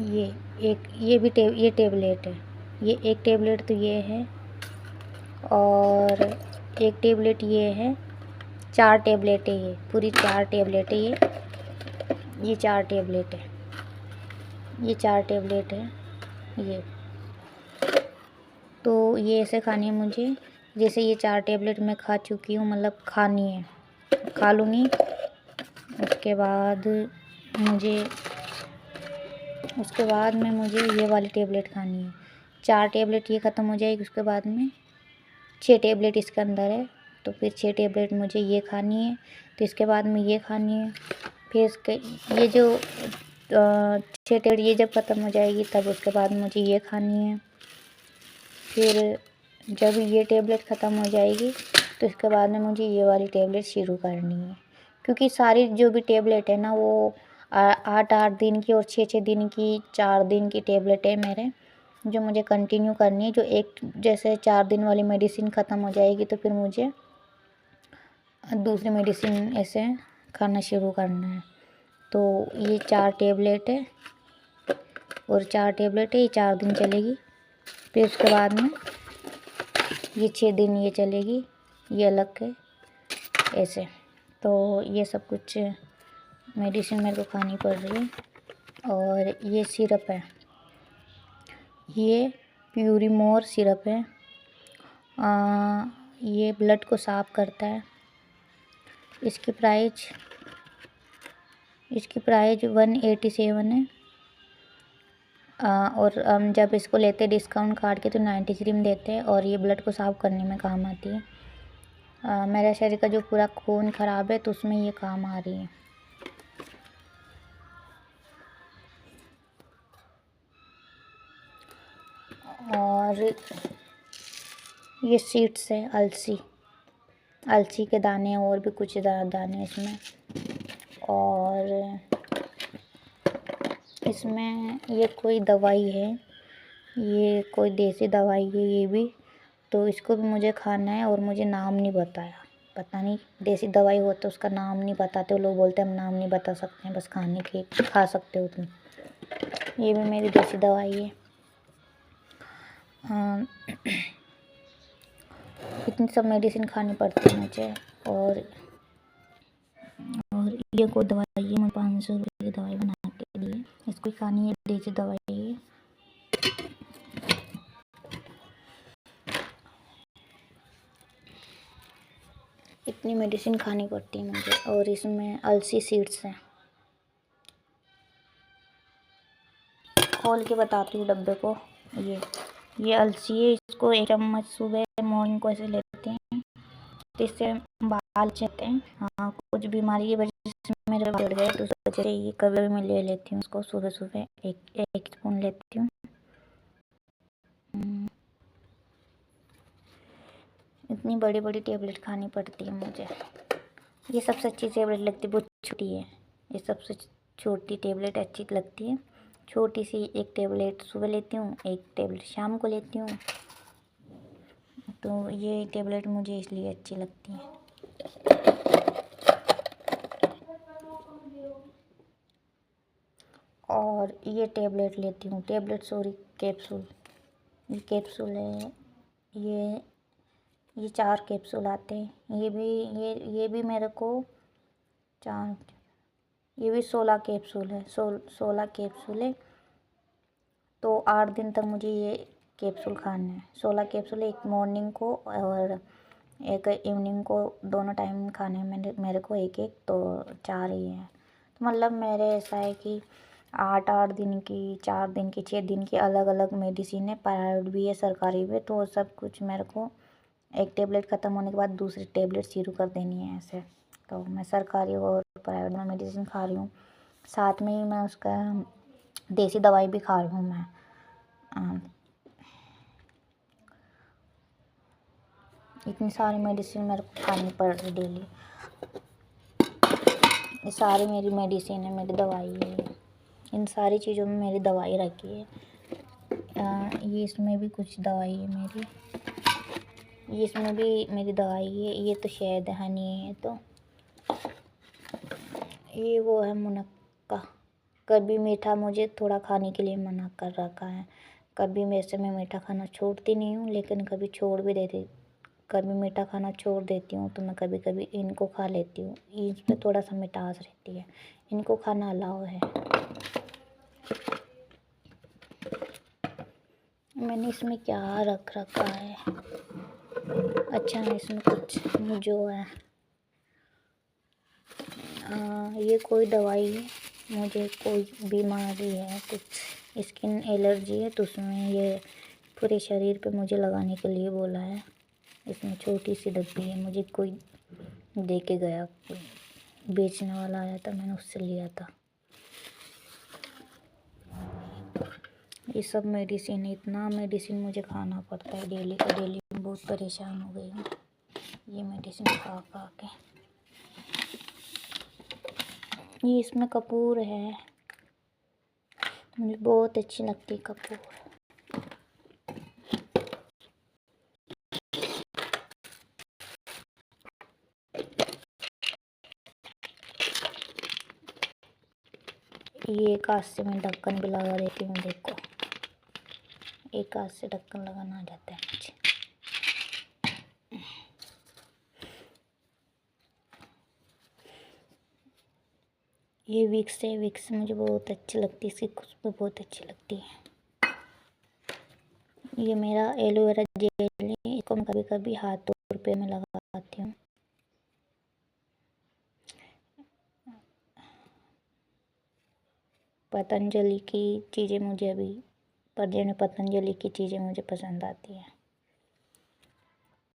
ये टेबलेट है, ये एक टेबलेट तो ये है, और एक टेबलेट ये है। 4 टेबलेट है, ये पूरी 4 टेबलेट है। ये 4 टेबलेट है, ये 4 टेबलेट है ये। तो ये ऐसे खानी है मुझे, जैसे ये 4 टेबलेट मैं खा चुकी हूँ, मतलब खानी है, खा लूँगी। उसके बाद में मुझे ये वाली टेबलेट खानी है। 4 टेबलेट ये ख़त्म हो जाएगी, उसके बाद में 6 टेबलेट इसके अंदर है, तो फिर 6 टेबलेट मुझे ये खानी है। तो इसके बाद में ये खानी है, फिर इसके ये जो 6 टेबलेट ये जब ख़त्म हो जाएगी, तब उसके बाद मुझे ये खानी है। फिर जब ये टेबलेट ख़त्म हो जाएगी, तो इसके बाद में मुझे ये वाली टेबलेट शुरू करनी है, क्योंकि सारी जो भी टेबलेट है ना, वो 8-8 दिन की और 6-6 दिन की, 4 दिन की टेबलेट है मेरे, जो मुझे कंटिन्यू करनी है। जो एक जैसे 4 दिन वाली मेडिसिन ख़त्म हो जाएगी, तो फिर मुझे दूसरी मेडिसिन ऐसे खाना शुरू करना है। तो ये 4 टेबलेट है, और 4 टेबलेट है, ये 4 दिन चलेगी। फिर उसके बाद में ये 6 दिन ये चलेगी, ये अलग है ऐसे। तो ये सब कुछ मेडिसिन मेरे को खानी पड़ रही है। और ये सिरप है, ये प्यूरीमोर सिरप है। ये ब्लड को साफ़ करता है। इसकी प्राइस 187 है। और हम जब इसको लेते हैं डिस्काउंट काट के, तो 93 में देते हैं, और ये ब्लड को साफ़ करने में काम आती है। मेरा शरीर का जो पूरा खून ख़राब है, तो उसमें ये काम आ रही है। और ये सीड्स है, अलसी के दाने, और भी कुछ दाने इसमें। और इसमें ये कोई दवाई है, ये कोई देसी दवाई है ये भी, तो इसको भी मुझे खाना है। और मुझे नाम नहीं बताया, पता नहीं, देसी दवाई हो तो उसका नाम नहीं बताते, लोग बोलते हैं हम नाम नहीं बता सकते हैं, बस खाने के खा सकते हो तुम। ये भी मेरी देसी दवाई है। इतनी सब मेडिसिन खानी पड़ती है मुझे। और ये कोई दवाई है, मैं 500 रुपये की दवाई बना के लिए इसको खानी है, देसी दवाई है। इतनी मेडिसिन खानी पड़ती है मुझे। और इसमें अलसी सीड्स हैं, खोल के बताती हूँ डब्बे को। ये अलसी है, इसको 1 चम्मच सुबह मॉर्निंग को ऐसे लेते हैं, तो इससे बाल चलते हैं। हाँ, कुछ बीमारी की वजह से मेरे बाल झड़ गए, तो उस वजह से ये कभी मैं ले लेती हूँ उसको, सुबह सुबह एक स्पून लेती हूँ। इतनी बड़ी बड़ी टेबलेट खानी पड़ती है मुझे। ये सबसे अच्छी टेबलेट लगती है, बहुत छोटी है, ये सबसे छोटी टेबलेट अच्छी लगती है। छोटी सी एक टेबलेट सुबह लेती हूँ, एक टेबलेट शाम को लेती हूँ। तो ये टेबलेट मुझे इसलिए अच्छी लगती है। और ये टेबलेट लेती हूँ, कैप्सूल, ये कैप्सूल है। ये 4 कैप्सूल आते हैं। ये भी मेरे को 4, ये भी 16 कैप्सूल है, 16 कैप्सूल है। तो 8 दिन तक मुझे ये कैप्सूल खाना है। 16 कैप्सूल, एक मॉर्निंग को और एक इवनिंग को, दोनों टाइम खाने हैं मेरे को एक एक, तो 4 ही है। तो मतलब मेरे ऐसा है कि 8-8 दिन की, 4 दिन की, 6 दिन की अलग अलग मेडिसिन है, प्राइवेट भी है, सरकारी भी है। तो सब कुछ मेरे को एक टेबलेट ख़त्म होने के बाद दूसरी टेबलेट शुरू कर देनी है ऐसे। तो मैं सरकारी और प्राइवेट में मेडिसिन खा रही हूँ, साथ में ही मैं उसका देसी दवाई भी खा रही हूँ मैं। इतनी सारी मेडिसिन मेरे को खानी पड़ रही डेली। ये सारी मेरी मेडिसिन है, मेरी दवाई है, इन सारी चीज़ों में मेरी दवाई रखी है। ये इसमें भी कुछ दवाई है मेरी, ये इसमें भी मेरी दवाई है। ये तो शहद हनी है, तो ये वो है मुनक्का। कभी मीठा मुझे थोड़ा खाने के लिए मना कर रखा है। कभी वैसे मैं मीठा खाना छोड़ती नहीं हूँ, लेकिन कभी छोड़ भी देती, कभी मीठा खाना छोड़ देती हूँ तो मैं कभी कभी इनको खा लेती हूँ। इसमें थोड़ा सा मिठास रहती है, इनको खाना अलाउ है। मैंने इसमें क्या रख रखा है, अच्छा इसमें कुछ जो है ये कोई दवाई है, मुझे कोई बीमारी है, कुछ स्किन एलर्जी है, तो उसमें ये पूरे शरीर पे मुझे लगाने के लिए बोला है। इसमें छोटी सी डब्बी है, मुझे कोई दे के गया, कोई बेचने वाला आया था, मैंने उससे लिया था। ये सब मेडिसिन, इतना मेडिसिन मुझे खाना पड़ता है डेली का डेली, बहुत परेशान हो गई हूँ ये मेडिसिन खा खा के। ये इसमें कपूर है, मुझे बहुत अच्छी लगती है कपूर। ये एक हाथ से मैं ढक्कन भी लगा देती हूँ, देखो एक हाथ से ढक्कन लगाना आ जाता है मुझे। ये विक्स है, विक्स मुझे बहुत अच्छी लगती है, इसकी खुशबू बहुत अच्छी लगती है। ये मेरा एलोवेरा जेल है, इसको मैं कभी कभी हाथ और पैर में लगाती हूँ। पतंजलि की चीज़ें मुझे अभी, पतंजलि की चीज़ें मुझे पसंद आती हैं।